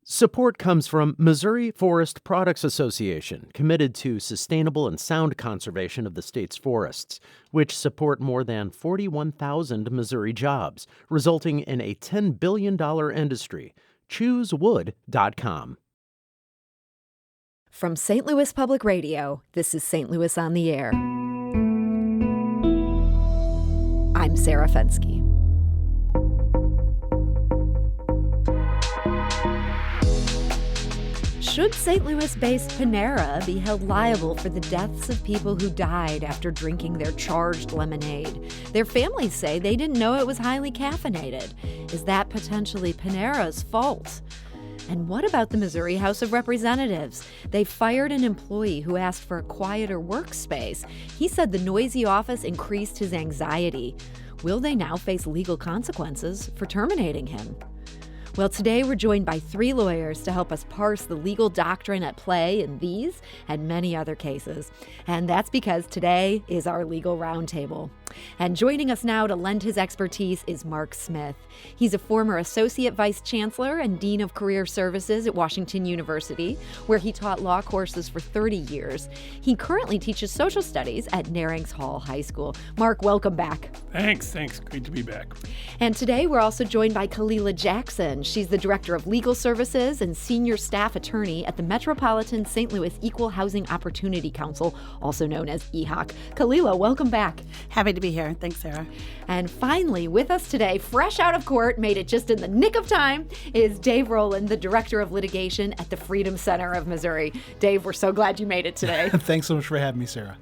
Support comes from Missouri Forest Products Association, committed to sustainable and sound conservation of the state's forests, which support more than 41,000 Missouri jobs, resulting in a $10 billion industry. ChooseWood.com. From St. Louis Public Radio, this is St. Louis on the Air. I'm Sarah Fensky. Should St. Louis-based Panera be held liable for the deaths of people who died after drinking their charged lemonade? Their families say they didn't know it was highly caffeinated. Is that potentially Panera's fault? And what about the Missouri House of Representatives? They fired an employee who asked for a quieter workspace. He said the noisy office increased his anxiety. Will they now face legal consequences for terminating him? Well, today we're joined by three lawyers to help us parse the legal doctrine at play in these and many other cases. And that's because today is our Legal Roundtable. And joining us now to lend his expertise is Mark Smith. He's a former Associate Vice Chancellor and Dean of Career Services at Washington University, where he taught law courses for 30 years. He currently teaches social studies at Narings Hall High School. Mark, welcome back. Thanks. Great to be back. And today we're also joined by Kalila Jackson. She's the Director of Legal Services and Senior Staff Attorney at the Metropolitan St. Louis Equal Housing Opportunity Council, also known as EHOC. Kalila, welcome back. Happy to be here. Thanks, Sarah. And finally, with us today, fresh out of court, made it just in the nick of time, is Dave Roland, the Director of Litigation at the Freedom Center of Missouri. Dave, we're so glad you made it today. Thanks so much for having me, Sarah.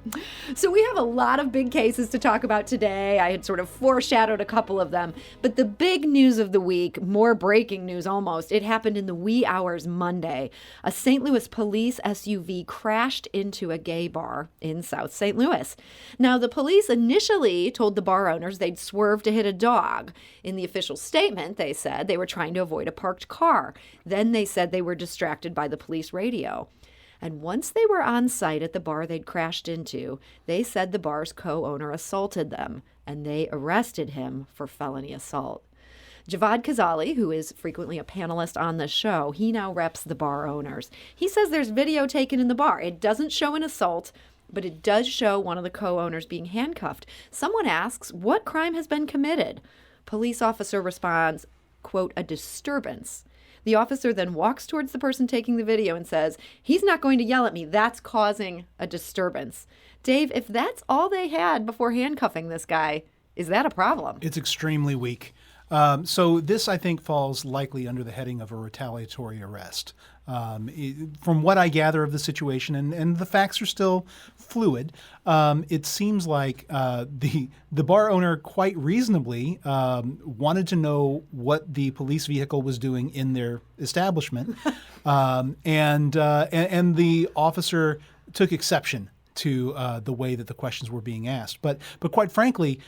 So we have a lot of big cases to talk about today. I had sort of foreshadowed a couple of them. But the big news of the week, more breaking news almost, it happened in the wee hours Monday. A St. Louis police SUV crashed into a gay bar in South St. Louis. Now, the police initially told the bar owners they'd swerved to hit a dog. In the official statement, they said they were trying to avoid a parked car. Then they said they were distracted by the police radio. And once they were on site at the bar they'd crashed into, they said the bar's co-owner assaulted them, and they arrested him for felony assault. Javad Kazali, who is frequently a panelist on the show, he now reps the bar owners. He says there's video taken in the bar. It doesn't show an assault, but it does show one of the co-owners being handcuffed. Someone asks, what crime has been committed? Police officer responds, quote, a disturbance. The officer then walks towards the person taking the video and says, he's not going to yell at me. That's causing a disturbance. Dave, if that's all they had before handcuffing this guy, is that a problem? It's extremely weak. So this, I think, falls likely under the heading of a retaliatory arrest. From what I gather of the situation, and the facts are still fluid, it seems like the bar owner quite reasonably wanted to know what the police vehicle was doing in their establishment, and the officer took exception to the way that the questions were being asked. But quite frankly,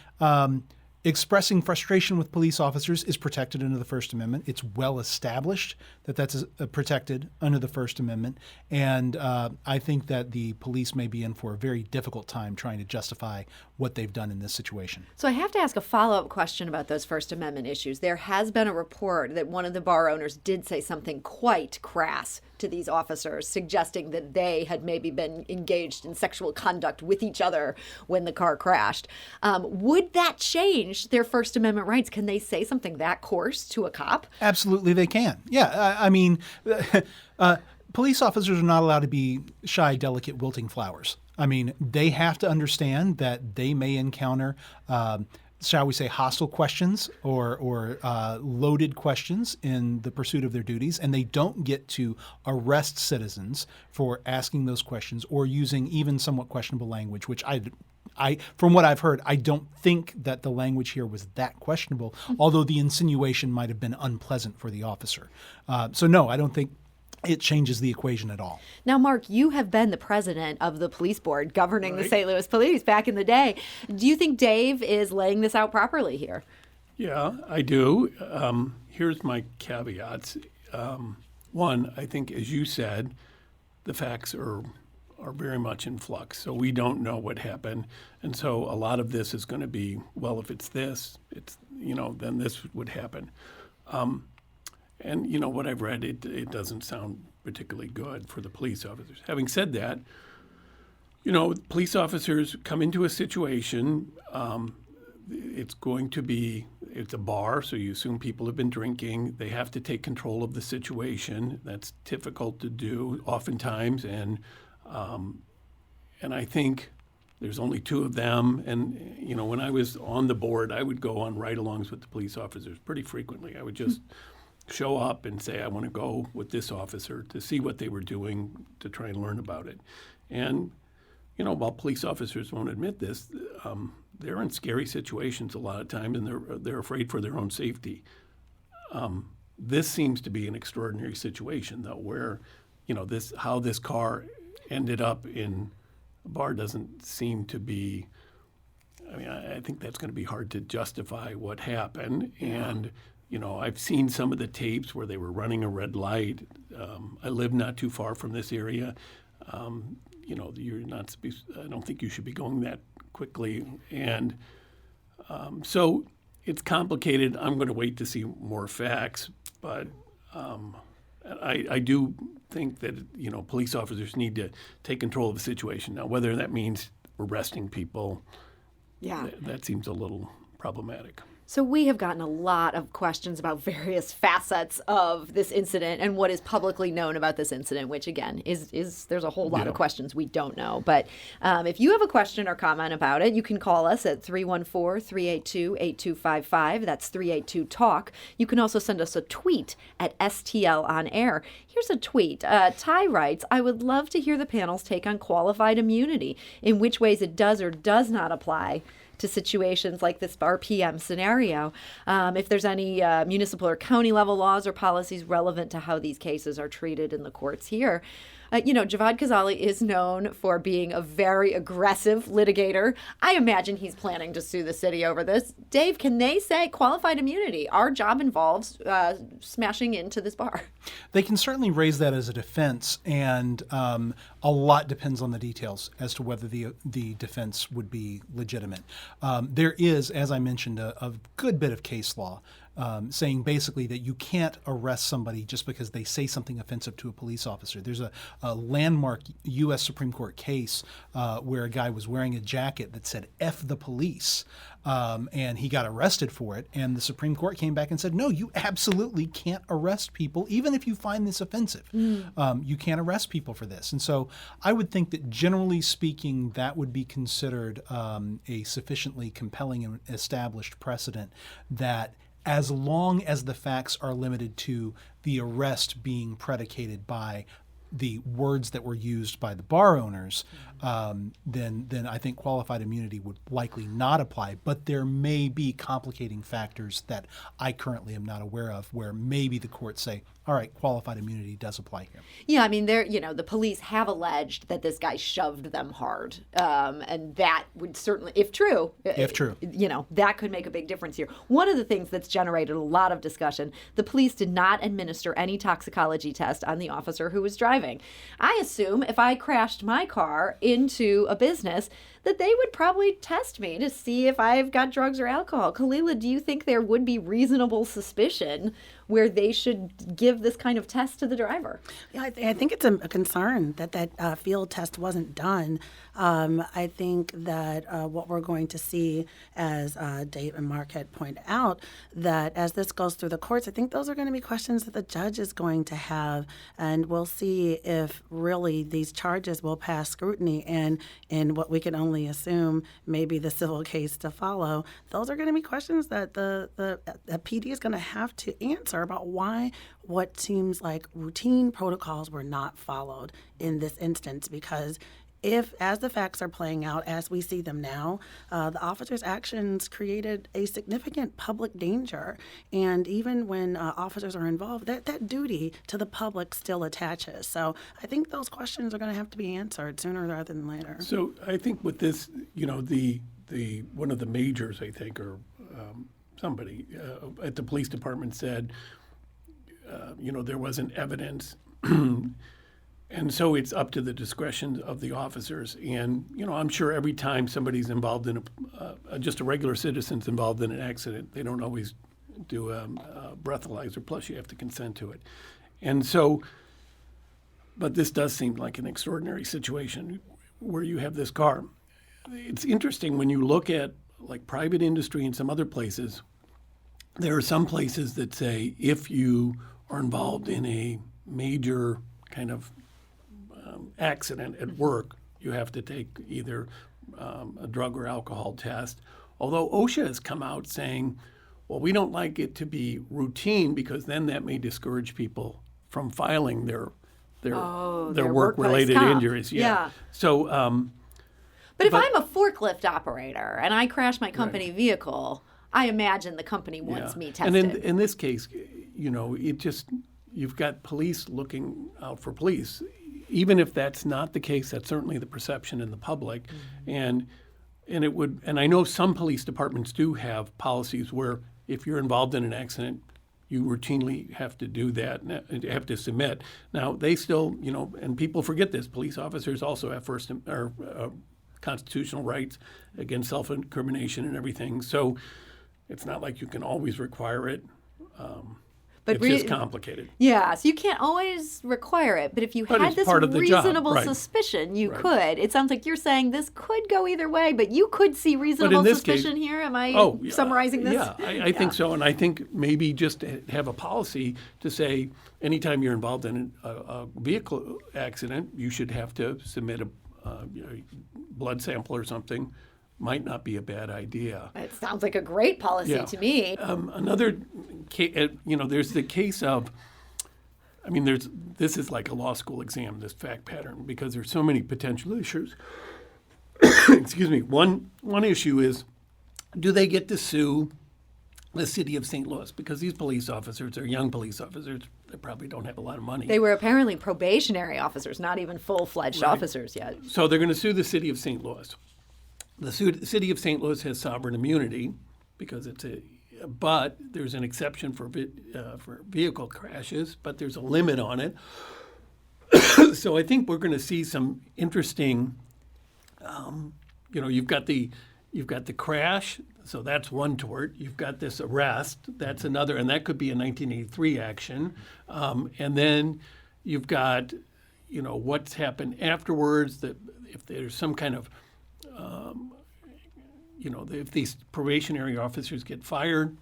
expressing frustration with police officers is protected under the First Amendment. It's well established that that's protected under the First Amendment. And I think that the police may be in for a very difficult time trying to justify what they've done in this situation. So I have to ask a follow-up question about those First Amendment issues. There has been a report that one of the bar owners did say something quite crass to these officers, suggesting that they had maybe been engaged in sexual conduct with each other when the car crashed. Would that change their First Amendment rights? Can they say something that coarse to a cop? Absolutely they can. Yeah, I mean, police officers are not allowed to be shy, delicate, wilting flowers. I mean, they have to understand that they may encounter shall we say, hostile questions or loaded questions in the pursuit of their duties, and they don't get to arrest citizens for asking those questions or using even somewhat questionable language, which I, from what I've heard, I don't think that the language here was that questionable, although the insinuation might have been unpleasant for the officer. So no, I don't think it changes the equation at all. Now, Mark, you have been the president of the police board governing the St. Louis Police back in the day. Do you think Dave is laying this out properly here? Yeah, I do. Here's my caveats. One, I think, as you said, the facts are very much in flux. So we don't know what happened. And so a lot of this is going to be, well, if it's this, then this would happen. And, what I've read, it doesn't sound particularly good for the police officers. Having said that, police officers come into a situation, it's a bar, so you assume people have been drinking. They have to take control of the situation. That's difficult to do oftentimes. And I think there's only two of them. And, when I was on the board, I would go on ride-alongs with the police officers pretty frequently. I would just show up and say, I want to go with this officer to see what they were doing, to try and learn about it. And, while police officers won't admit this, they're in scary situations a lot of times, and they're afraid for their own safety. This seems to be an extraordinary situation, though, where, how this car ended up in a bar doesn't seem to be. I mean, I think that's going to be hard to justify what happened. And, I've seen some of the tapes where they were running a red light. I live not too far from this area. You're not. I don't think you should be going that quickly, and so it's complicated. I'm going to wait to see more facts, but I do think that police officers need to take control of the situation. Now, whether that means arresting people, that seems a little problematic. So we have gotten a lot of questions about various facets of this incident and what is publicly known about this incident, which again is there's a whole lot of questions we don't know. But if you have a question or comment about it, you can call us at 314-382-8255. That's 382-TALK. You can also send us a tweet at STL on air. Here's a tweet. Ty writes, I would love to hear the panel's take on qualified immunity, in which ways it does or does not apply to situations like this bar PM scenario. If there's any municipal or county level laws or policies relevant to how these cases are treated in the courts here. Javad Kazali is known for being a very aggressive litigator. I imagine he's planning to sue the city over this. Dave, can they say qualified immunity? Our job involves smashing into this bar. They can certainly raise that as a defense, and a lot depends on the details as to whether the defense would be legitimate. There is, as I mentioned, a good bit of case law saying basically that you can't arrest somebody just because they say something offensive to a police officer. There's a landmark U.S. Supreme Court case where a guy was wearing a jacket that said "F the police," and he got arrested for it. And the Supreme Court came back and said, no, you absolutely can't arrest people, even if you find this offensive. You can't arrest people for this. And so I would think that generally speaking, that would be considered a sufficiently compelling and established precedent that as long as the facts are limited to the arrest being predicated by the words that were used by the bar owners, then I think qualified immunity would likely not apply. But there may be complicating factors that I currently am not aware of where maybe the courts say, all right, qualified immunity does apply here. Yeah, I mean, the police have alleged that this guy shoved them hard, and that would certainly, if true, that could make a big difference here. One of the things that's generated a lot of discussion, the police did not administer any toxicology test on the officer who was driving. I assume if I crashed my car into a business, that they would probably test me to see if I've got drugs or alcohol. Kalila, do you think there would be reasonable suspicion where they should give this kind of test to the driver? Yeah, I think it's a concern that field test wasn't done. I think that what we're going to see, as Dave and Mark had pointed out, that as this goes through the courts, I think those are going to be questions that the judge is going to have, and we'll see if really these charges will pass scrutiny, and in what we can only assume maybe the civil case to follow. Those are going to be questions that the PD is going to have to answer about why what seems like routine protocols were not followed in this instance, because if, as the facts are playing out, as we see them now, the officer's actions created a significant public danger. And even when officers are involved, that duty to the public still attaches. So I think those questions are going to have to be answered sooner rather than later. So I think with this, the one of the majors, I think, or somebody at the police department said, there wasn't evidence. And so it's up to the discretion of the officers. And, I'm sure every time somebody's involved in just a regular citizen's involved in an accident, they don't always do a breathalyzer, plus you have to consent to it. And so, but this does seem like an extraordinary situation where you have this car. It's interesting when you look at like private industry and some other places, there are some places that say if you are involved in a major kind of accident at work, you have to take either a drug or alcohol test. Although OSHA has come out saying, well, we don't like it to be routine because then that may discourage people from filing their work-related injuries. Yeah. So, but if I'm a forklift operator and I crash my company vehicle, I imagine the company wants me tested. And in this case, you've got police looking out for police. Even if that's not the case, that's certainly the perception in the public. And I know some police departments do have policies where if you're involved in an accident, you routinely have to do that, and have to submit. Now, they still, and people forget this, police officers also have constitutional rights against self-incrimination and everything. So it's not like you can always require it. But it's just complicated. Yeah, so you can't always require it. But if you had this reasonable suspicion, you could. It sounds like you're saying this could go either way, but you could see reasonable suspicion here. Am I summarizing this? Yeah, I think so. And I think maybe just have a policy to say anytime you're involved in a vehicle accident, you should have to submit a blood sample or something. Might not be a bad idea. It sounds like a great policy to me. Another case, there's the case of, this is like a law school exam, this fact pattern, because there's so many potential issues. Excuse me. One issue is, do they get to sue the city of St. Louis? Because these police officers are young police officers. They probably don't have a lot of money. They were apparently probationary officers, not even full-fledged officers yet. So they're going to sue the city of St. Louis. The city of St. Louis has sovereign immunity because but there's an exception for vehicle crashes, but there's a limit on it. So I think we're going to see some interesting. You've got the crash, so that's one tort. You've got this arrest, that's another, and that could be a 1983 action. And then you've got, what's happened afterwards. That if there's some kind of if these probationary officers get fired,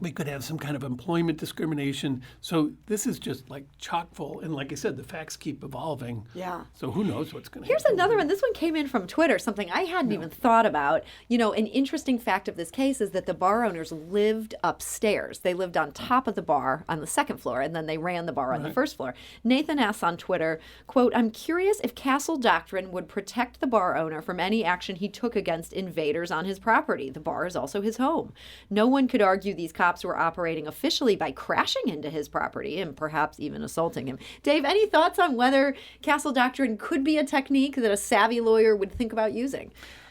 we could have some kind of employment discrimination. So this is just like chock full. And like I said, the facts keep evolving. Yeah. So who knows what's going to happen. Here's another one. This one came in from Twitter, something I hadn't even thought about. An interesting fact of this case is that the bar owners lived upstairs. They lived on top of the bar on the second floor, and then they ran the bar on the first floor. Nathan asks on Twitter, quote, "I'm curious if Castle Doctrine would protect the bar owner from any action he took against invaders on his property. The bar is also his home. No one could argue these cops were operating officially by crashing into his property and perhaps even assaulting him." Dave, any thoughts on whether Castle Doctrine could be a technique that a savvy lawyer would think about using?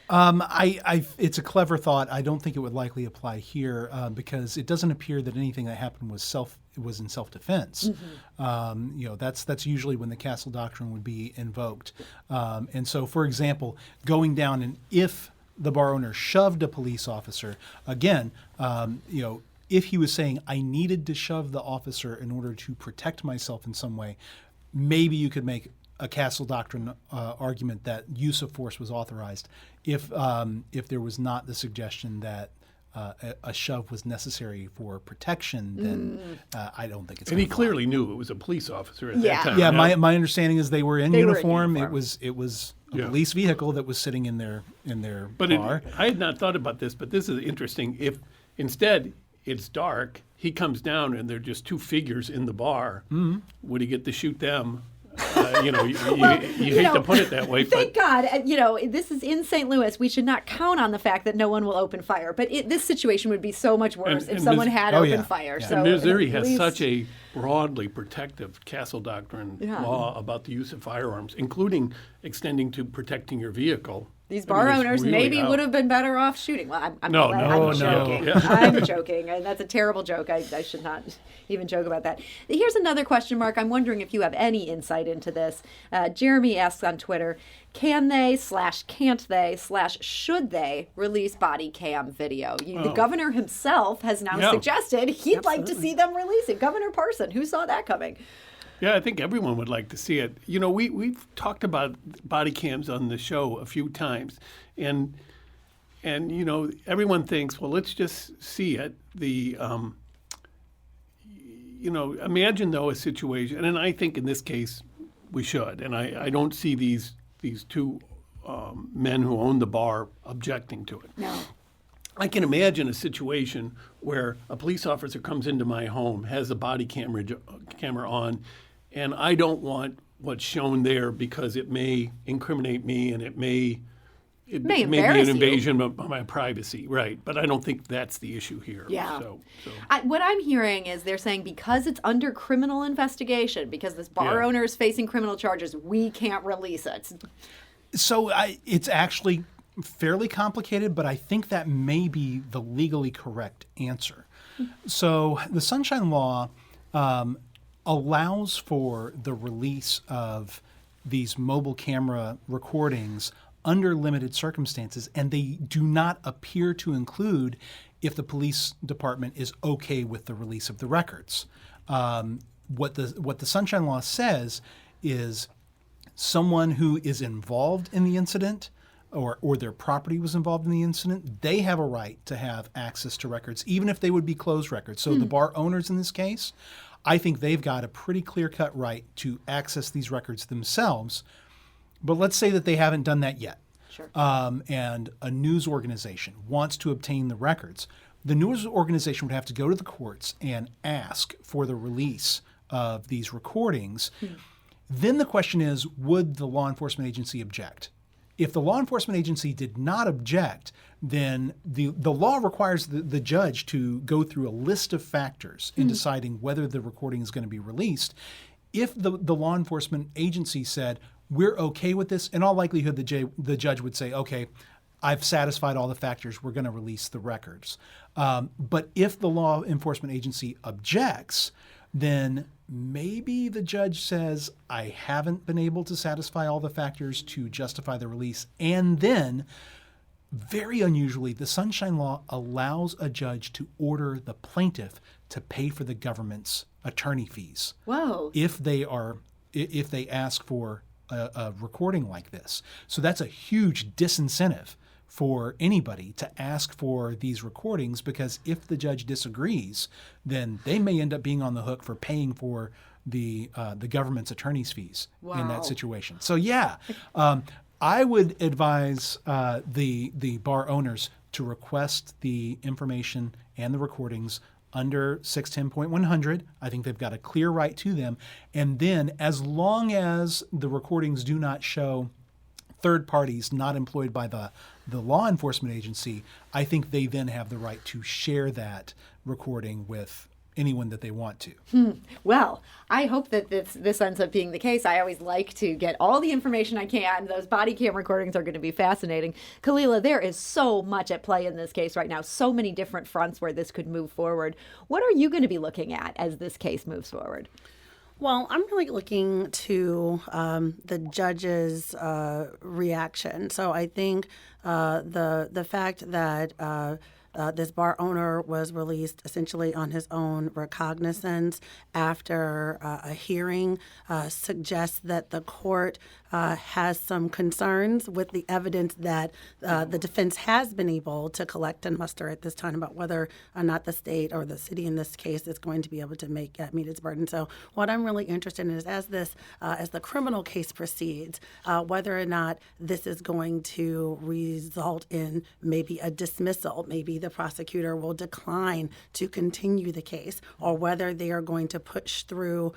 It's a clever thought. I don't think it would likely apply here because it doesn't appear that anything that happened was in self-defense. That's usually when the Castle Doctrine would be invoked. And so, for example, going down and if the bar owner shoved a police officer, again, if he was saying, I needed to shove the officer in order to protect myself in some way, maybe you could make a Castle Doctrine argument that use of force was authorized if there was not the suggestion that a shove was necessary for protection, then I don't think it's. And he clearly knew it was a police officer at that time. Yeah, my understanding is they were in uniform. It was a police vehicle that was sitting in their bar. I had not thought about this, but this is interesting. If instead it's dark, he comes down and there are just two figures in the bar, would he get to shoot them? You hate to put it that way. Thank God, this is in St. Louis. We should not count on the fact that no one will open fire. But this situation would be so much worse if someone had opened fire. Yeah. So and Missouri has such a broadly protective Castle Doctrine law about the use of firearms, including extending to protecting your vehicle. These bar it's owners really maybe out. would have been better off shooting. Well, I'm No, glad- no, I'm no. joking. Yeah. I'm joking. And that's a terrible joke. I should not even joke about that. Here's another question mark. I'm wondering if you have any insight into this. Jeremy asks on Twitter, can they / can't they / should they release body cam video? The governor himself has now Yeah. suggested he'd like to see them release it. Governor Parson, who saw that coming? Yeah, I think everyone would like to see it. You know, we've talked about body cams on the show a few times, and you know, everyone thinks, well, let's just see it. You know, imagine though a situation, and I think in this case we should, and I don't see these two men who own the bar objecting to it. No. I can imagine a situation where a police officer comes into my home, has a body camera on, and I don't want what's shown there because it may incriminate me and it may be embarrass an you. invasion of my privacy, right? But I don't think that's the issue here. Yeah. So. What I'm hearing is they're saying because it's under criminal investigation, because this bar Yeah. owner is facing criminal charges, we can't release it. So it's actually fairly complicated, but I think that may be the legally correct answer. So the Sunshine Law allows for the release of these mobile camera recordings under limited circumstances, and they do not appear to include if the police department is okay with the release of the records. What the Sunshine Law says is someone who is involved in the incident or their property was involved in the incident, they have a right to have access to records, even if they would be closed records. So the bar owners in this case, I think they've got a pretty clear-cut right to access these records themselves. But let's say that they haven't done that yet. Sure. And a news organization wants to obtain the records. The news organization would have to go to the courts and ask for the release of these recordings. Then the question is, would the law enforcement agency object? If the law enforcement agency did not object, then the law requires the judge to go through a list of factors in deciding whether the recording is going to be released. If the law enforcement agency said, we're okay with this, in all likelihood the judge would say, okay, I've satisfied all the factors, we're going to release the records. But if the law enforcement agency objects, then maybe the judge says, I haven't been able to satisfy all the factors to justify the release. And then, very unusually, the Sunshine Law allows a judge to order the plaintiff to pay for the government's attorney fees. Whoa. If they ask for a recording like this. So that's a huge disincentive for anybody to ask for these recordings, because if the judge disagrees, then they may end up being on the hook for paying for the government's attorney's fees in that situation. So yeah, I would advise the bar owners to request the information and the recordings under 610.100. I think they've got a clear right to them. And then as long as the recordings do not show third parties not employed by the law enforcement agency, I think they then have the right to share that recording with anyone that they want to. Well, I hope that this ends up being the case. I always like to get all the information I can. Those body cam recordings are going to be fascinating. Kalila, there is so much at play in this case right now, so many different fronts where this could move forward. What are you going to be looking at as this case moves forward? Well, I'm really looking to the judge's reaction. So I think the fact that this bar owner was released essentially on his own recognizance after a hearing suggests that the court has some concerns with the evidence that the defense has been able to collect and muster at this time about whether or not the state or the city in this case is going to be able to meet its burden. So what I'm really interested in is as the criminal case proceeds, whether or not this is going to result in maybe a dismissal, maybe the prosecutor will decline to continue the case, or whether they are going to push through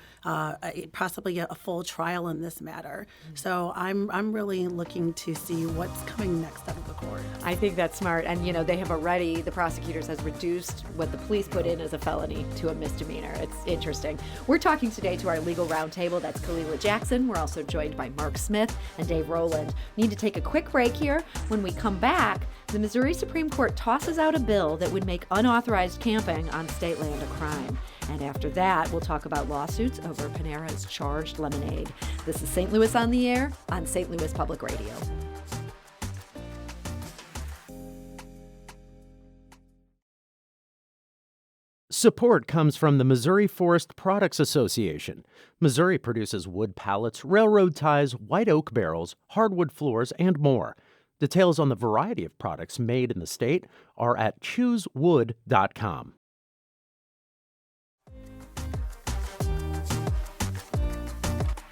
possibly a full trial in this matter. So I'm really looking to see what's coming next out of the court. I think that's smart. And, they have already, the prosecutors has reduced what the police put in as a felony to a misdemeanor. It's interesting. We're talking today to our Legal Roundtable. That's Kalila Jackson. We're also joined by Mark Smith and Dave Roland. Need to take a quick break here. When we come back, the Missouri Supreme Court tosses out a bill that would make unauthorized camping on state land a crime. And after that, we'll talk about lawsuits over Panera's charged lemonade. This is St. Louis on the Air on St. Louis Public Radio. Support comes from the Missouri Forest Products Association. Missouri produces wood pallets, railroad ties, white oak barrels, hardwood floors, and more. Details on the variety of products made in the state are at choosewood.com.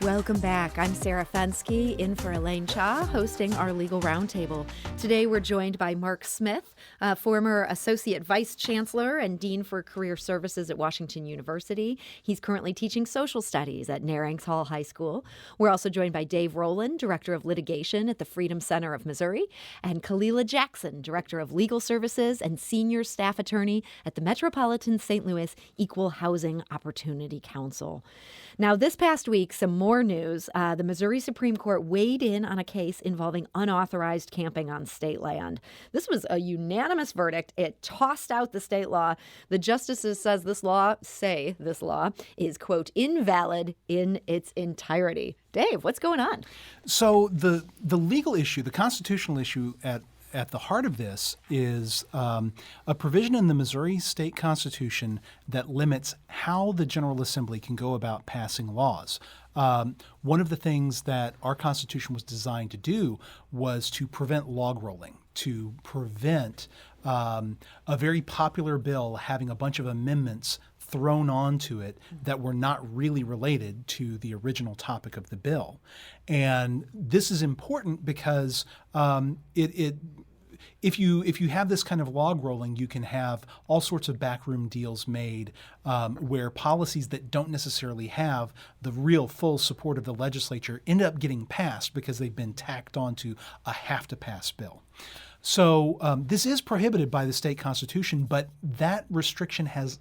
Welcome back. I'm Sarah Fensky, in for Elaine Cha, hosting our Legal Roundtable. Today we're joined by Mark Smith, former Associate Vice Chancellor and Dean for Career Services at Washington University. He's currently teaching social studies at Narings Hall High School. We're also joined by Dave Roland, Director of Litigation at the Freedom Center of Missouri, and Kalila Jackson, Director of Legal Services and Senior Staff Attorney at the Metropolitan St. Louis Equal Housing Opportunity Council. Now, this past week, some more news. The Missouri Supreme Court weighed in on a case involving unauthorized camping on state land. This was a unanimous verdict. It tossed out the state law. The justices this law is, quote, invalid in its entirety. Dave, what's going on? So the legal issue, the constitutional issue at the heart of this is a provision in the Missouri State Constitution that limits how the General Assembly can go about passing laws. One of the things that our Constitution was designed to do was to prevent log rolling, to prevent a very popular bill having a bunch of amendments thrown onto it that were not really related to the original topic of the bill. And this is important because if you have this kind of log rolling, you can have all sorts of backroom deals made where policies that don't necessarily have the real full support of the legislature end up getting passed because they've been tacked onto a have-to-pass bill. So this is prohibited by the state constitution, but that restriction has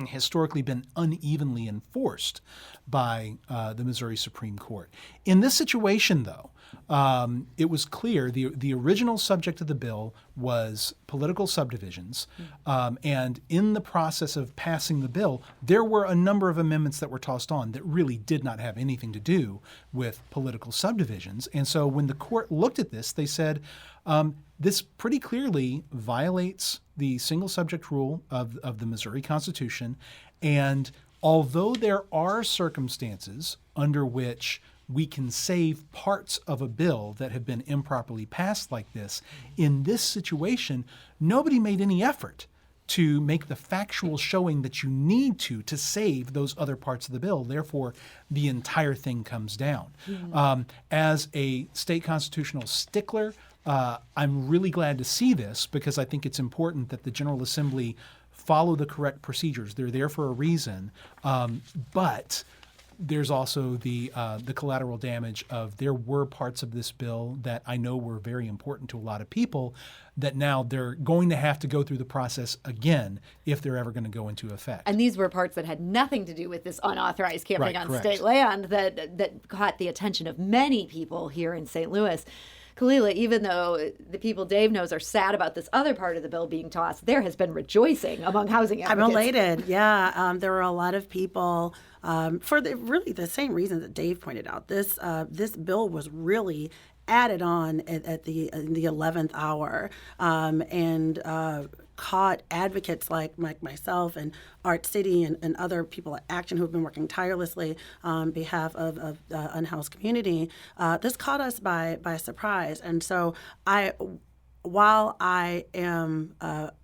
historically been unevenly enforced by the Missouri Supreme Court. In this situation, though, it was clear the original subject of the bill was political subdivisions, and in the process of passing the bill, there were a number of amendments that were tossed on that really did not have anything to do with political subdivisions. And so when the court looked at this, they said, this pretty clearly violates the single subject rule of the Missouri Constitution. And although there are circumstances under which we can save parts of a bill that have been improperly passed like this, in this situation, nobody made any effort to make the factual showing that you need to save those other parts of the bill. Therefore, the entire thing comes down. As a state constitutional stickler, I'm really glad to see this because I think it's important that the General Assembly follow the correct procedures. They're there for a reason, but there's also the collateral damage of there were parts of this bill that I know were very important to a lot of people that now they're going to have to go through the process again if they're ever going to go into effect. And these were parts that had nothing to do with this unauthorized camping on correct. state land that caught the attention of many people here in St. Louis. Kalila, even though the people Dave knows are sad about this other part of the bill being tossed, there has been rejoicing among housing advocates. I'm elated. Yeah, there were a lot of people for really the same reason that Dave pointed out. This bill was really added on at the 11th hour and caught advocates like myself and Art City and other people at Action who have been working tirelessly on behalf of the unhoused community. This caught us by surprise. And so while I am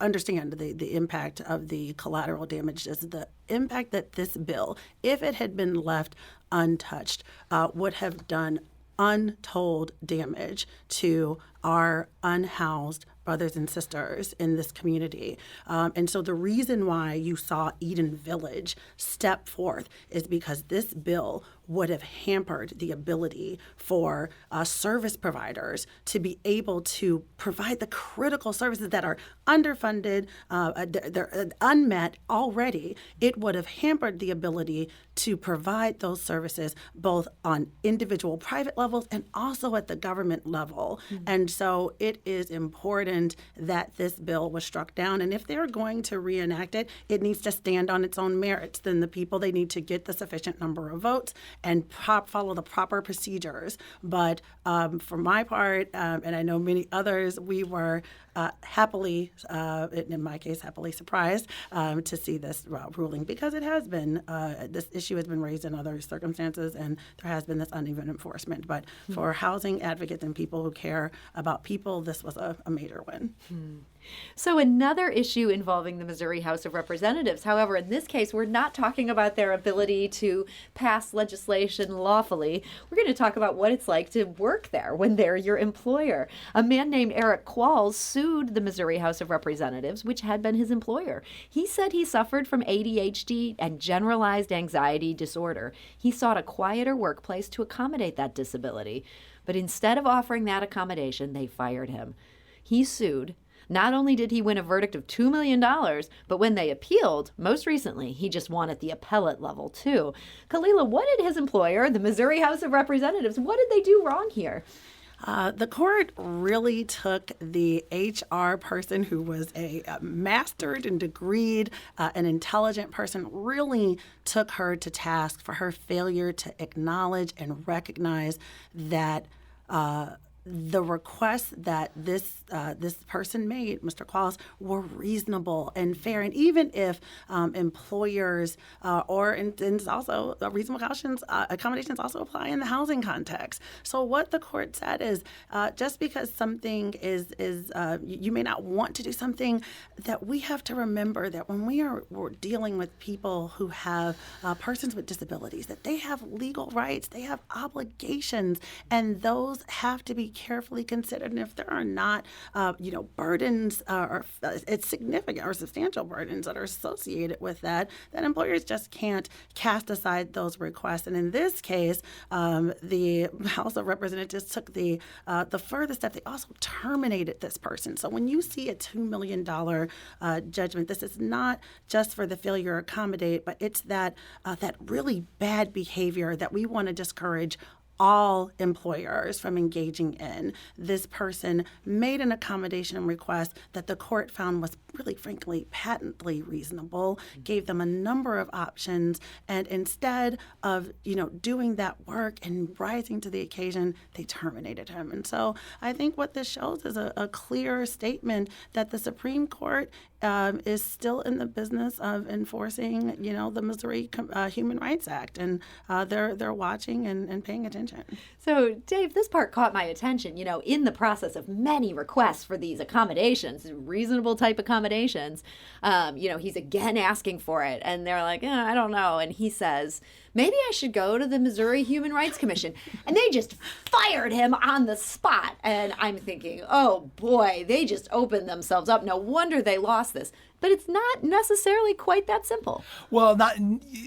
understand the impact of the collateral damages, the impact that this bill, if it had been left untouched, would have done untold damage to our unhoused brothers and sisters in this community. And so the reason why you saw Eden Village step forth is because this bill would have hampered the ability for service providers to be able to provide the critical services that are underfunded, they're unmet already. It would have hampered the ability to provide those services both on individual private levels and also at the government level. And so it is important that this bill was struck down. And if they're going to reenact it, it needs to stand on its own merits. Then the people, they need to get the sufficient number of votes and follow the proper procedures. But for my part, and I know many others, we were happily, in my case, happily surprised to see this ruling, because it has been, this issue has been raised in other circumstances, and there has been this uneven enforcement. But for housing advocates and people who care about people, this was a major win. So another issue involving the Missouri House of Representatives. However, in this case, we're not talking about their ability to pass legislation lawfully. We're going to talk about what it's like to work there when they're your employer. A man named Eric Qualls sued the Missouri House of Representatives, which had been his employer. He said he suffered from ADHD and generalized anxiety disorder. He sought a quieter workplace to accommodate that disability. But instead of offering that accommodation, they fired him. He sued. Not only did he win a verdict of $2 million, but when they appealed, most recently, he just won at the appellate level, too. Kalila, what did his employer, the Missouri House of Representatives, what did they do wrong here? The court really took the HR person who was a mastered and degreed, an intelligent person, really took her to task for her failure to acknowledge and recognize that the requests that this person made, Mr. Qualls, were reasonable and fair. And even if employers and also reasonable accommodations also apply in the housing context. So what the court said is just because something is you may not want to do something, that we have to remember that when we're dealing with people who have persons with disabilities, that they have legal rights, they have obligations, and those have to be carefully considered. And if there are not, burdens or it's significant or substantial burdens that are associated with that, then employers just can't cast aside those requests. And in this case, the House of Representatives took the further step. They also terminated this person. So when you see a $2 million judgment, this is not just for the failure to accommodate, but it's that really bad behavior that we want to discourage all employers from engaging in. This person made an accommodation request that the court found was really, frankly, patently reasonable, gave them a number of options, and instead of, doing that work and rising to the occasion, they terminated him. And so I think what this shows is a clear statement that the Supreme Court is still in the business of enforcing, the Missouri Human Rights Act, and they're watching and paying attention. So, Dave, this part caught my attention. In the process of many requests for these accommodations, reasonable type accommodations, he's again asking for it, and they're like, I don't know, and he says, maybe I should go to the Missouri Human Rights Commission. And they just fired him on the spot. And I'm thinking, oh boy, they just opened themselves up. No wonder they lost this. But it's not necessarily quite that simple. Well,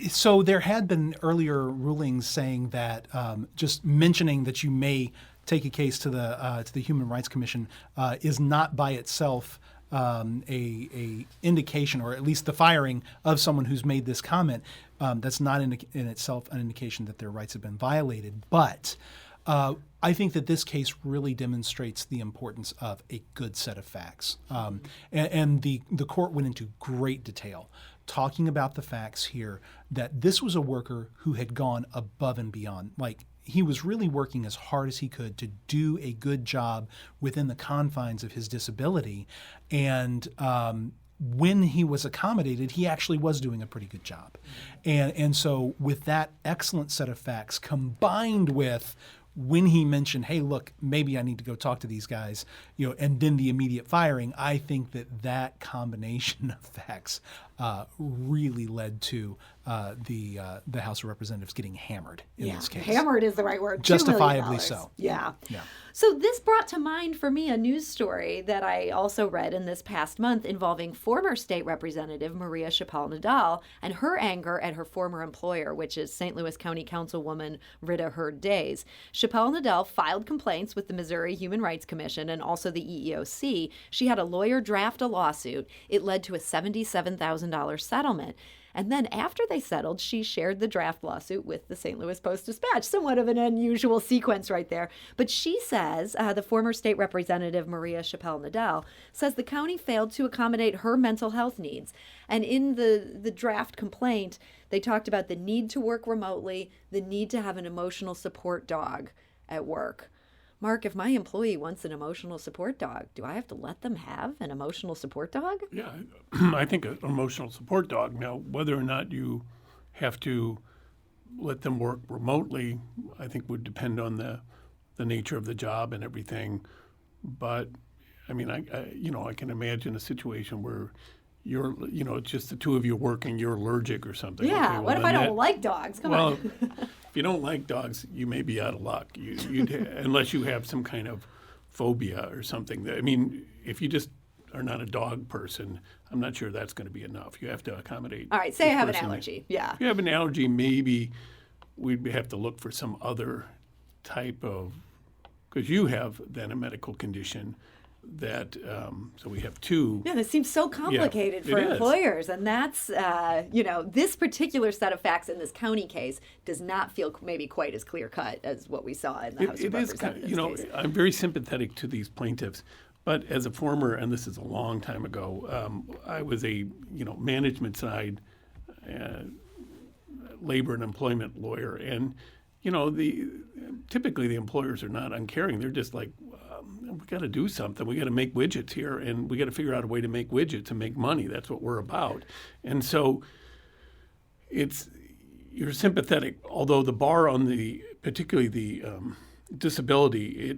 so there had been earlier rulings saying that just mentioning that you may take a case to the Human Rights Commission is not by itself a indication, or at least the firing of someone who's made this comment. That's not in itself an indication that their rights have been violated. But I think that this case really demonstrates the importance of a good set of facts. And the court went into great detail talking about the facts here, that this was a worker who had gone above and beyond. Like, he was really working as hard as he could to do a good job within the confines of his disability. And when he was accommodated, he actually was doing a pretty good job. And so with that excellent set of facts combined with when he mentioned, hey, look, maybe I need to go talk to these guys, and then the immediate firing, I think that combination of facts really led to the House of Representatives getting hammered in this case. Hammered is the right word. $2 million. Justifiably so. Yeah. Yeah. So this brought to mind for me a news story that I also read in this past month involving former state representative Maria Chappelle-Nadal and her anger at her former employer, which is St. Louis County Councilwoman Rita Hurd-Days. Chappelle-Nadal filed complaints with the Missouri Human Rights Commission and also the EEOC. She had a lawyer draft a lawsuit. It led to a $77,000 settlement. And then after they settled, she shared the draft lawsuit with the St. Louis Post-Dispatch. Somewhat of an unusual sequence right there. But she says, the former state representative Maria Chappelle-Nadal says the county failed to accommodate her mental health needs. And in the draft complaint, they talked about the need to work remotely, the need to have an emotional support dog at work. Mark, if my employee wants an emotional support dog, do I have to let them have an emotional support dog? Yeah, I think an emotional support dog. Now, whether or not you have to let them work remotely, I think would depend on the nature of the job and everything. But I mean, I can imagine a situation where it's just the two of you working, you're allergic or something. Yeah. Okay, well, what if I don't like dogs? Come on. If you don't like dogs, you may be out of luck. Unless you have some kind of phobia or something. I mean, if you just are not a dog person, I'm not sure that's going to be enough. You have to accommodate. All right. Say I the have an person. allergy. Yeah. If you have an allergy, maybe we'd have to look for some other type of, because you have then a medical condition that, so we have two. Yeah, this seems so complicated for employers. And that's, this particular set of facts in this county case does not feel maybe quite as clear cut as what we saw in the House of Representatives case. I'm very sympathetic to these plaintiffs. But as a former, and this is a long time ago, I was a, management side labor and employment lawyer. And, typically the employers are not uncaring. They're just like, we got to do something. We got to make widgets here, and we got to figure out a way to make widgets and make money. That's what we're about. And so you're sympathetic, although the bar on particularly the disability,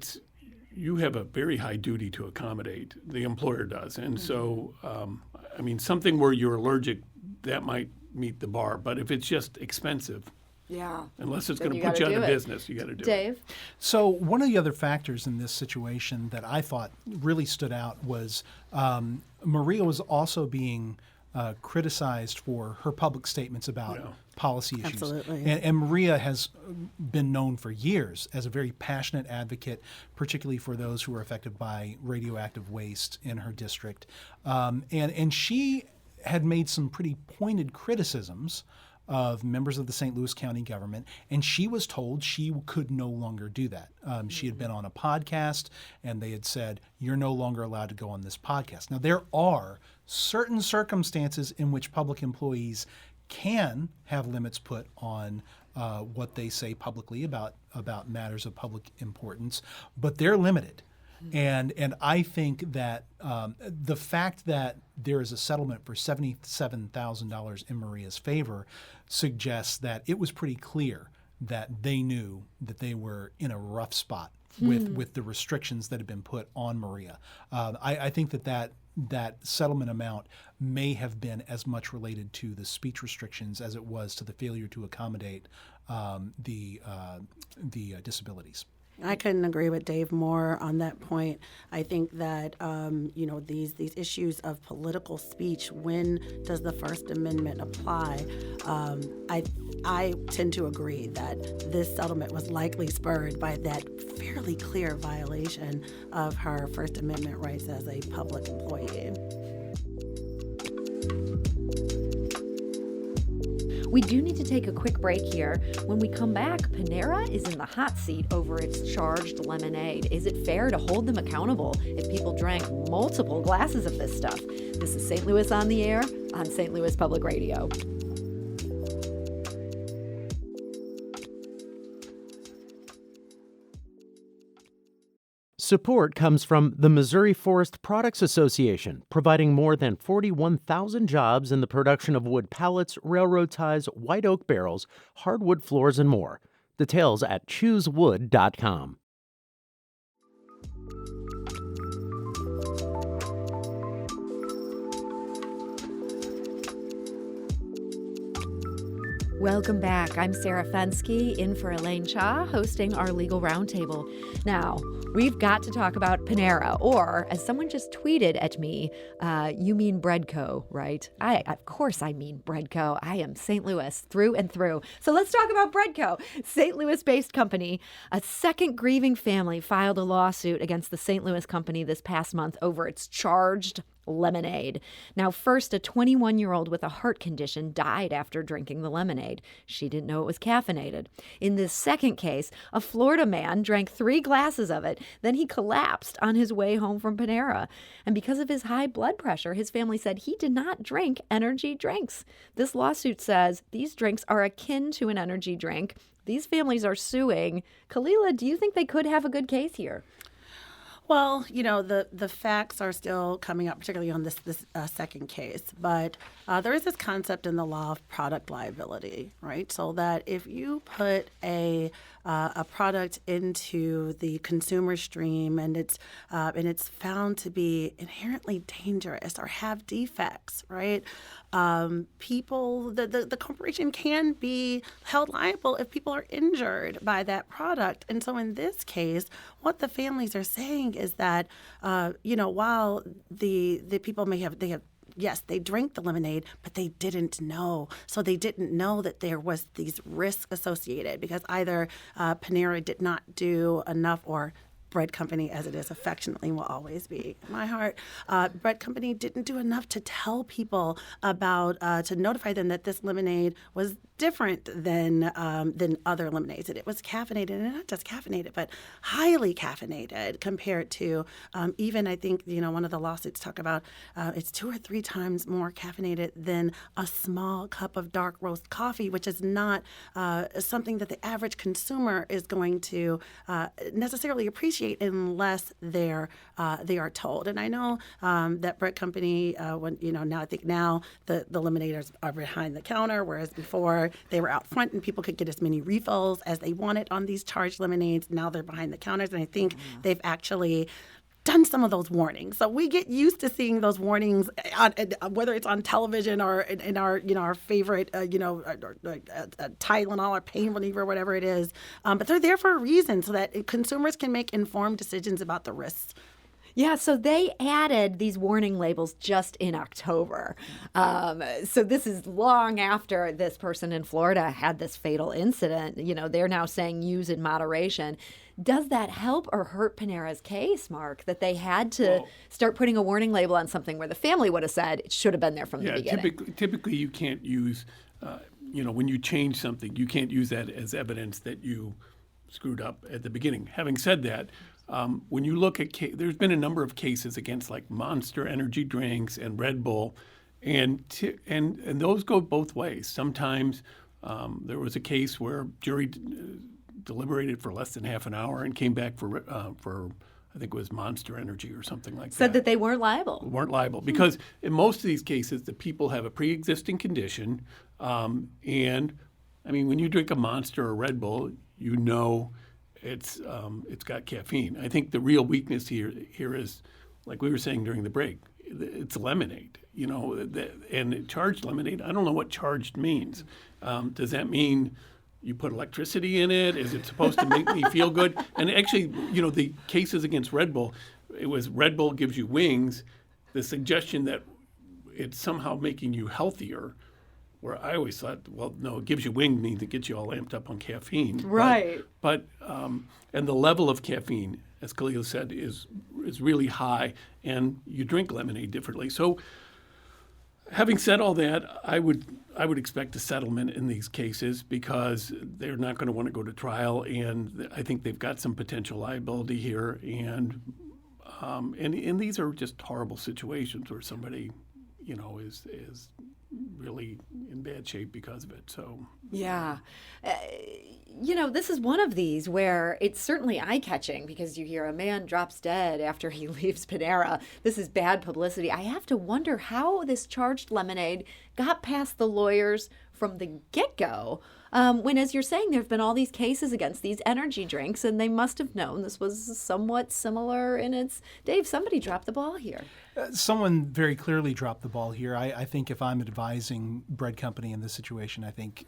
you have a very high duty to accommodate. The employer does. And so, something where you're allergic, that might meet the bar. But if it's just expensive, yeah. Unless it's going to put you out of business, you got to do it. Dave? So one of the other factors in this situation that I thought really stood out was Maria was also being criticized for her public statements about policy issues. Absolutely. And Maria has been known for years as a very passionate advocate, particularly for those who are affected by radioactive waste in her district. And she had made some pretty pointed criticisms of members of the St. Louis County government, and she was told she could no longer do that. She had been on a podcast, and they had said, you're no longer allowed to go on this podcast. Now, there are certain circumstances in which public employees can have limits put on what they say publicly about matters of public importance, but they're limited. And I think that the fact that there is a settlement for $77,000 in Maria's favor suggests that it was pretty clear that they knew that they were in a rough spot with the restrictions that had been put on Maria. I think that settlement amount may have been as much related to the speech restrictions as it was to the failure to accommodate the disabilities. I couldn't agree with Dave more on that point. I think that these issues of political speech, when does the First Amendment apply? I tend to agree that this settlement was likely spurred by that fairly clear violation of her First Amendment rights as a public employee. We do need to take a quick break here. When we come back, Panera is in the hot seat over its charged lemonade. Is it fair to hold them accountable if people drank multiple glasses of this stuff? This is St. Louis on the Air on St. Louis Public Radio. Support comes from the Missouri Forest Products Association, providing more than 41,000 jobs in the production of wood pallets, railroad ties, white oak barrels, hardwood floors, and more. Details at choosewood.com. Welcome back. I'm Sarah Fensky, in for Elaine Cha, hosting our Legal Roundtable. Now, we've got to talk about Panera, or as someone just tweeted at me, you mean Breadco, right? Of course I mean Breadco. I am St. Louis through and through. So let's talk about Breadco. St. Louis-based company. A second grieving family filed a lawsuit against the St. Louis company this past month over its charged lemonade. Now, first, a 21-year-old with a heart condition died after drinking the lemonade. She didn't know it was caffeinated. In this second case, a Florida man drank 3 glasses of it. Then he collapsed on his way home from Panera. And because of his high blood pressure, his family said he did not drink energy drinks. This lawsuit says these drinks are akin to an energy drink. These families are suing. Kalila, do you think they could have a good case here? Well, the facts are still coming up, particularly on this second case. But there is this concept in the law of product liability, right? So that if you put a product into the consumer stream and it's found to be inherently dangerous or have defects, right? The corporation can be held liable if people are injured by that product. And so in this case, what the families are saying is that, while the people yes, they drank the lemonade, but they didn't know. So they didn't know that there was these risks associated because either Panera did not do enough, or Bread Company, as it is affectionately will always be in my heart, Bread Company didn't do enough to tell people about, to notify them that this lemonade was different than other lemonades. That it was caffeinated, and not just caffeinated, but highly caffeinated compared to even, I think, one of the lawsuits talk about it's 2 or 3 times more caffeinated than a small cup of dark roast coffee, which is not something that the average consumer is going to necessarily appreciate unless they are told. And I know that Bread Company, now the lemonaders are behind the counter, whereas before they were out front and people could get as many refills as they wanted on these charged lemonades. Now they're behind the counters, and I think they've actually done some of those warnings. So we get used to seeing those warnings, whether it's on television or in our favorite, Tylenol or pain reliever, or whatever it is. But they're there for a reason, so that consumers can make informed decisions about the risks. Yeah, so they added these warning labels just in October. So this is long after this person in Florida had this fatal incident. They're now saying use in moderation. Does that help or hurt Panera's case, Mark, that they had to start putting a warning label on something where the family would have said it should have been there from the beginning? Typically you can't use, when you change something, you can't use that as evidence that you screwed up at the beginning. Having said that, when you look at, there's been a number of cases against like Monster energy drinks and Red Bull, and those go both ways. Sometimes there was a case where jury deliberated for less than half an hour and came back for I think it was Monster Energy or something like that. Said that they weren't liable. Weren't liable because in most of these cases the people have a pre-existing condition, and I mean when you drink a Monster or Red Bull, it's got caffeine. I think the real weakness here is, like we were saying during the break, it's lemonade. And charged lemonade. I don't know what charged means. Does that mean you put electricity in it? Is it supposed to make me feel good? And actually, the cases against Red Bull, it was Red Bull gives you wings. The suggestion that it's somehow making you healthier. Where I always thought, well, no, it gives you wings means it gets you all amped up on caffeine. Right. But and the level of caffeine, as Kalila said, is really high, and you drink lemonade differently. So, having said all that, I would expect a settlement in these cases because they're not going to want to go to trial, and I think they've got some potential liability here, and these are just horrible situations where somebody, is really in bad shape because of it. So yeah, this is one of these where it's certainly eye-catching because you hear a man drops dead after he leaves Panera. This is bad publicity. I have to wonder how this charged lemonade got past the lawyers from the get-go. When, as you're saying, there have been all these cases against these energy drinks, and they must have known this was somewhat similar in its... Dave, somebody dropped the ball here. Someone very clearly dropped the ball here. I think if I'm advising Bread Company in this situation, I think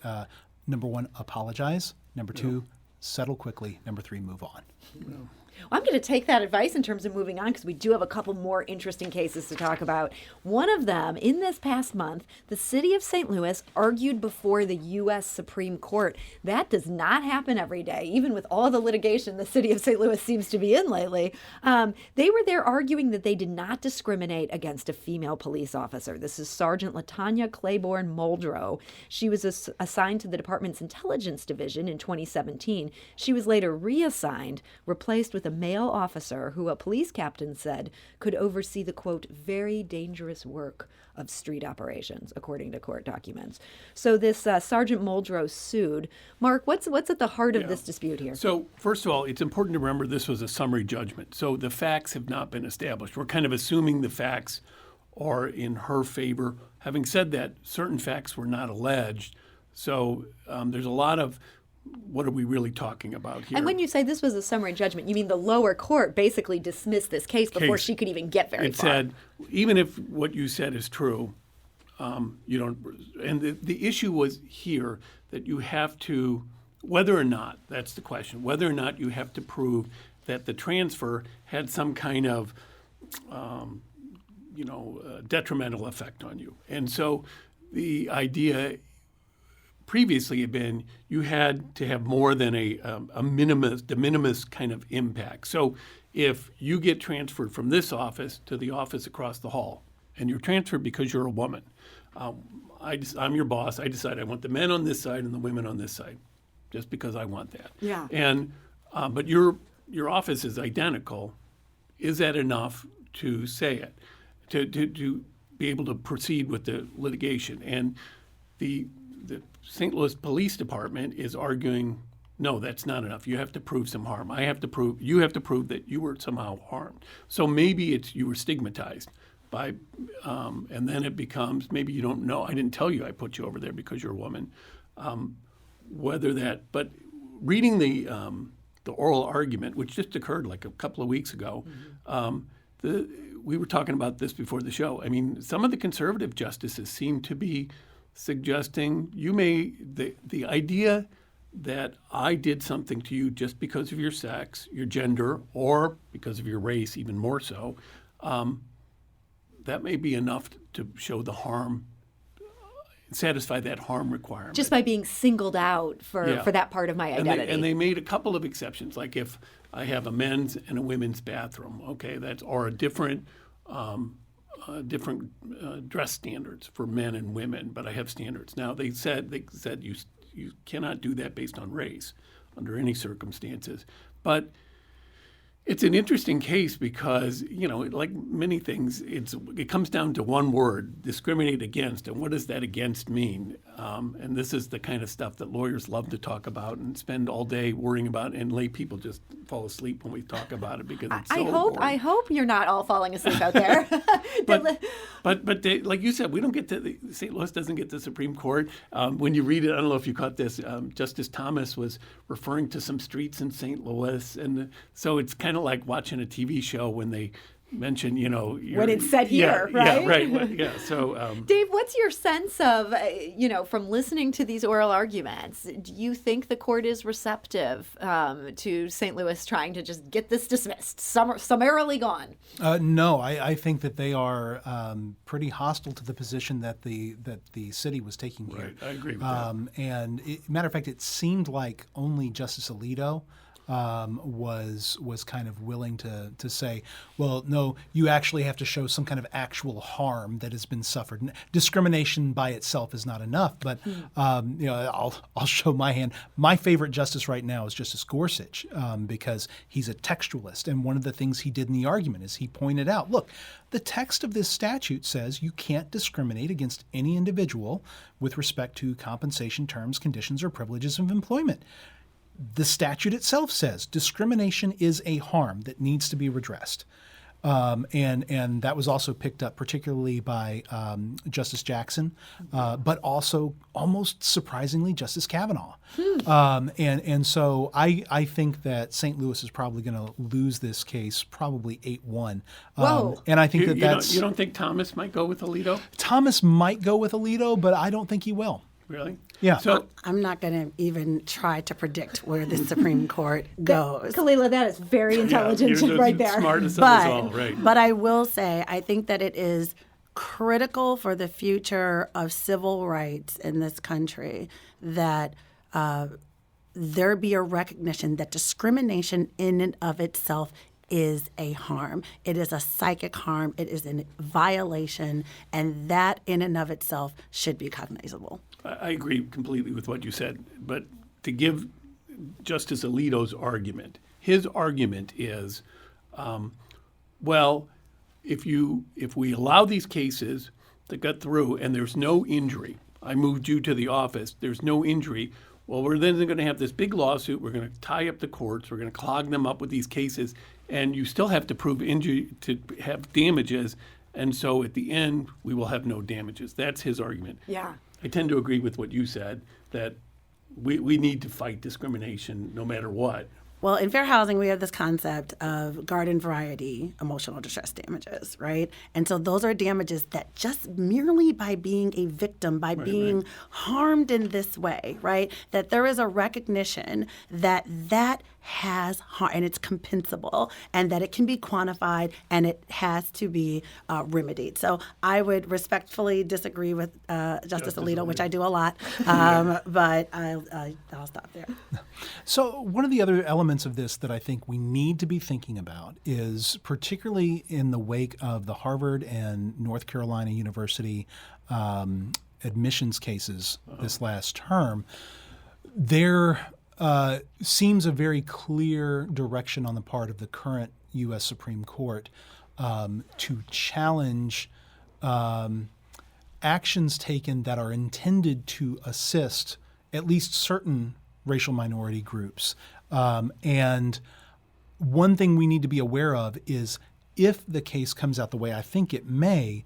Number one, apologize. Number two, settle quickly. Number three, move on. Well, I'm going to take that advice in terms of moving on because we do have a couple more interesting cases to talk about. One of them, in this past month, the city of St. Louis argued before the U.S. Supreme Court. That does not happen every day, even with all the litigation the city of St. Louis seems to be in lately. They were there arguing that they did not discriminate against a female police officer. This is Sergeant Latanya Claiborne Muldrow. She was assigned to the department's intelligence division in 2017. She was later reassigned, replaced with a male officer who a police captain said could oversee the, quote, very dangerous work of street operations, according to court documents. So this Sergeant Muldrow sued. Mark, what's at the heart of this dispute here? So first of all, it's important to remember this was a summary judgment. So the facts have not been established. We're kind of assuming the facts are in her favor. Having said that, certain facts were not alleged. So there's a lot of what are we really talking about here? And when you say this was a summary judgment, you mean the lower court basically dismissed this case before she could even get very far. It said, even if what you said is true, you don't. And the issue was here that you have to, whether or not, that's the question, whether or not you have to prove that the transfer had some kind of, detrimental effect on you. And so the idea previously had been you had to have more than a de minimis kind of impact. So if you get transferred from this office to the office across the hall, and you're transferred because you're a woman, I'm your boss. I decide I want the men on this side and the women on this side, just because I want that. Yeah. And but your office is identical. Is that enough to say it, to be able to proceed with the litigation? And the St. Louis Police Department is arguing, no, that's not enough. You have to prove some harm. You have to prove that you were somehow harmed. So maybe you were stigmatized by, and then it becomes, maybe you don't know. I didn't tell you I put you over there because you're a woman. But reading the oral argument, which just occurred like a couple of weeks ago, we were talking about this before the show. I mean, some of the conservative justices seem to be suggesting the idea that I did something to you just because of your sex, your gender, or because of your race, even more so, that may be enough to show the harm, satisfy that harm requirement. Just by being singled out for that part of my identity. And they made a couple of exceptions, like if I have a men's and a women's bathroom, okay, or a different dress standards for men and women, but I have standards. Now they said you cannot do that based on race under any circumstances. But it's an interesting case because, like many things, it comes down to one word: discriminate against. And what does that against mean? And this is the kind of stuff that lawyers love to talk about and spend all day worrying about, and lay people just fall asleep when we talk about it because it's so boring. I hope you're not all falling asleep out there. But they, like you said, we don't get to St. Louis doesn't get to the Supreme Court. When you read it, I don't know if you caught this. Justice Thomas was referring to some streets in St. Louis, and so it's kind of like watching a TV show when they mention, when it's said here, right? Yeah, right. Yeah. So, Dave, what's your sense of, from listening to these oral arguments? Do you think the court is receptive to St. Louis trying to just get this dismissed, summarily gone? No, I think that they are pretty hostile to the position that the city was taking here. Right, I agree with that. And matter of fact, it seemed like only Justice Alito was kind of willing to say, well, no, you actually have to show some kind of actual harm that has been suffered. Discrimination by itself is not enough, but I'll show my hand. My favorite justice right now is Justice Gorsuch because he's a textualist, and one of the things he did in the argument is he pointed out, look, the text of this statute says you can't discriminate against any individual with respect to compensation terms, conditions, or privileges of employment. The statute itself says discrimination is a harm that needs to be redressed. And that was also picked up particularly by Justice Jackson, but also almost surprisingly Justice Kavanaugh. And so I think that St. Louis is probably going to lose this case, probably 8-1. Whoa. And I think that's... You don't think Thomas might go with Alito? Thomas might go with Alito, but I don't think he will. Really? Yeah. So I'm not going to even try to predict where the Supreme Court goes. Kalila, that is very intelligent you're right the there. smartest of us all, right? But I will say, I think that it is critical for the future of civil rights in this country that there be a recognition that discrimination in and of itself is a harm. It is a psychic harm. It is a violation, and that in and of itself should be cognizable. I agree completely with what you said, but to give Justice Alito's argument, his argument is, well, if we allow these cases to get through and there's no injury, I moved you to the office, there's no injury, well, we're then going to have this big lawsuit, we're going to tie up the courts, we're going to clog them up with these cases, and you still have to prove injury to have damages, and so at the end, we will have no damages. That's his argument. Yeah. I tend to agree with what you said, that we need to fight discrimination no matter what. Well, in fair housing, we have this concept of garden variety emotional distress damages, right? And so those are damages that just merely by being a victim, by being harmed in this way, right? That there is a recognition that that has harm and it's compensable and that it can be quantified and it has to be remedied. So I would respectfully disagree with Justice Alito, which I do a lot, but I'll stop there. So one of the other elements of this that I think we need to be thinking about is, particularly in the wake of the Harvard and North Carolina University admissions cases this last term, there seems a very clear direction on the part of the current U.S. Supreme Court to challenge actions taken that are intended to assist at least certain racial minority groups. And one thing we need to be aware of is if the case comes out the way I think it may,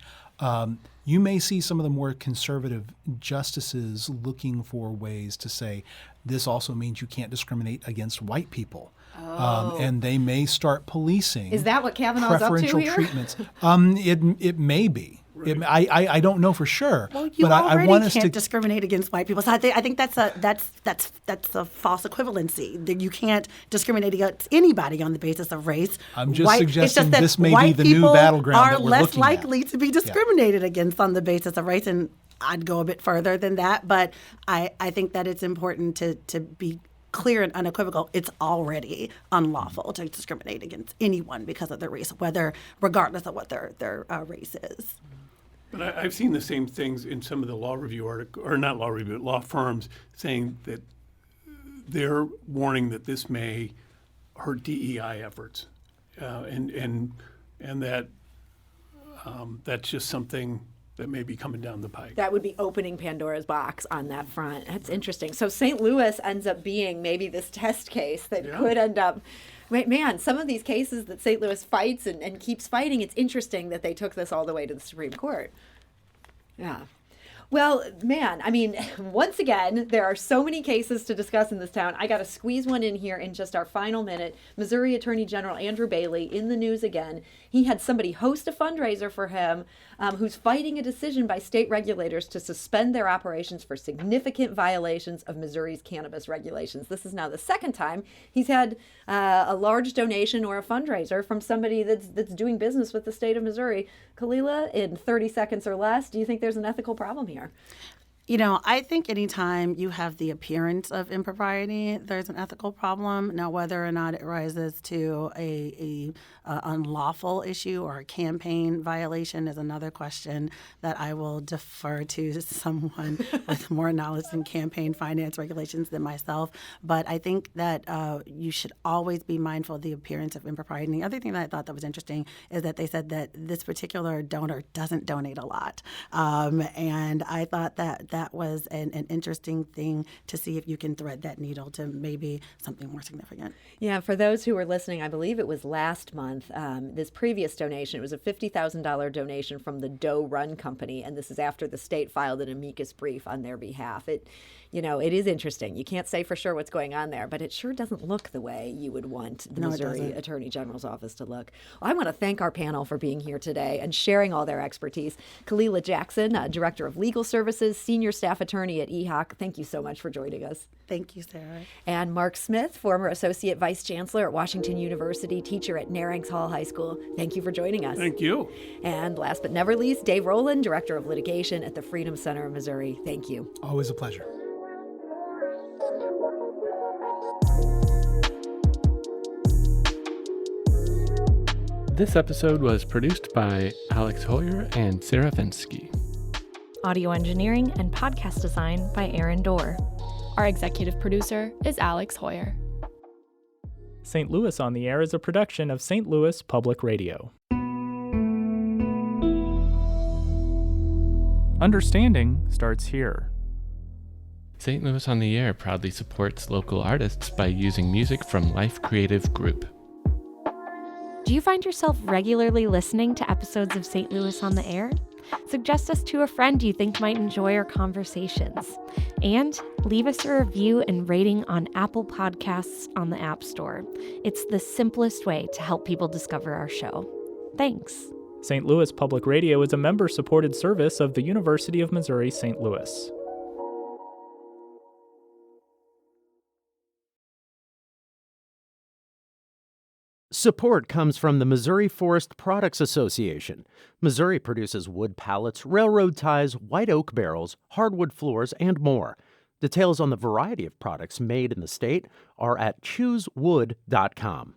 you may see some of the more conservative justices looking for ways to say, this also means you can't discriminate against white people. And they may start policing. Is that what Kavanaugh's up to preferential here? treatments. It may be. I don't know for sure. Well, you but already I want us can't to discriminate against white people. So I think that's a false equivalency. That you can't discriminate against anybody on the basis of race. I'm just It's suggesting that this may be white the new people battleground are that we're less looking at. likely to be discriminated against on the basis of race, and I'd go a bit further than that. But I think that it's important to be clear and unequivocal. It's already unlawful to discriminate against anyone because of their race, regardless of what their race is. But I've seen the same things in some of the law review or not law review, but law firms saying that they're warning that this may hurt DEI efforts, and that that's just something that may be coming down the pike. That would be opening Pandora's box on that front. That's interesting. So St. Louis ends up being maybe this test case that could end up. Man, some of these cases that St. Louis fights and keeps fighting, it's interesting that they took this all the way to the Supreme Court. Yeah. Well, man, I mean, once again, there are so many cases to discuss in this town. I got to squeeze one in here in just our final minute. Missouri Attorney General Andrew Bailey in the news again. He had somebody host a fundraiser for him who's fighting a decision by state regulators to suspend their operations for significant violations of Missouri's cannabis regulations. This is now the second time he's had a large donation or a fundraiser from somebody that's doing business with the state of Missouri. Kalila, in 30 seconds or less, do you think there's an ethical problem here? You know, I think anytime you have the appearance of impropriety, there's an ethical problem. Now, whether or not it rises to a unlawful issue or a campaign violation is another question that I will defer to someone with more knowledge in campaign finance regulations than myself. But I think that you should always be mindful of the appearance of impropriety. And the other thing that I thought that was interesting is that they said that this particular donor doesn't donate a lot. And I thought that was an interesting thing to see if you can thread that needle to maybe something more significant. Yeah, for those who were listening, I believe it was last month, this previous donation, it was a $50,000 donation from the Doe Run Company, and this is after the state filed an amicus brief on their behalf. It is interesting. You can't say for sure what's going on there, but it sure doesn't look the way you would want the Missouri Attorney General's office to look. Well, I want to thank our panel for being here today and sharing all their expertise. Kalila Jackson, Director of Legal Services, Senior Senior Staff Attorney at EHOC. Thank you so much for joining us. Thank you, Sarah. And Mark Smith, former Associate Vice Chancellor at Washington University, teacher at Narings Hall High School. Thank you for joining us. Thank you. And last but never least, Dave Roland, Director of Litigation at the Freedom Center of Missouri. Thank you. Always a pleasure. This episode was produced by Alex Hoyer and Sarah Fensky. Audio engineering and podcast design by Aaron Dorr. Our executive producer is Alex Hoyer. St. Louis on the Air is a production of St. Louis Public Radio. Understanding starts here. St. Louis on the Air proudly supports local artists by using music from Life Creative Group. Do you find yourself regularly listening to episodes of St. Louis on the Air? Suggest us to a friend you think might enjoy our conversations. And leave us a review and rating on Apple Podcasts on the App Store. It's the simplest way to help people discover our show. Thanks. St. Louis Public Radio is a member-supported service of the University of Missouri St. Louis. Support comes from the Missouri Forest Products Association. Missouri produces wood pallets, railroad ties, white oak barrels, hardwood floors, and more. Details on the variety of products made in the state are at choosewood.com.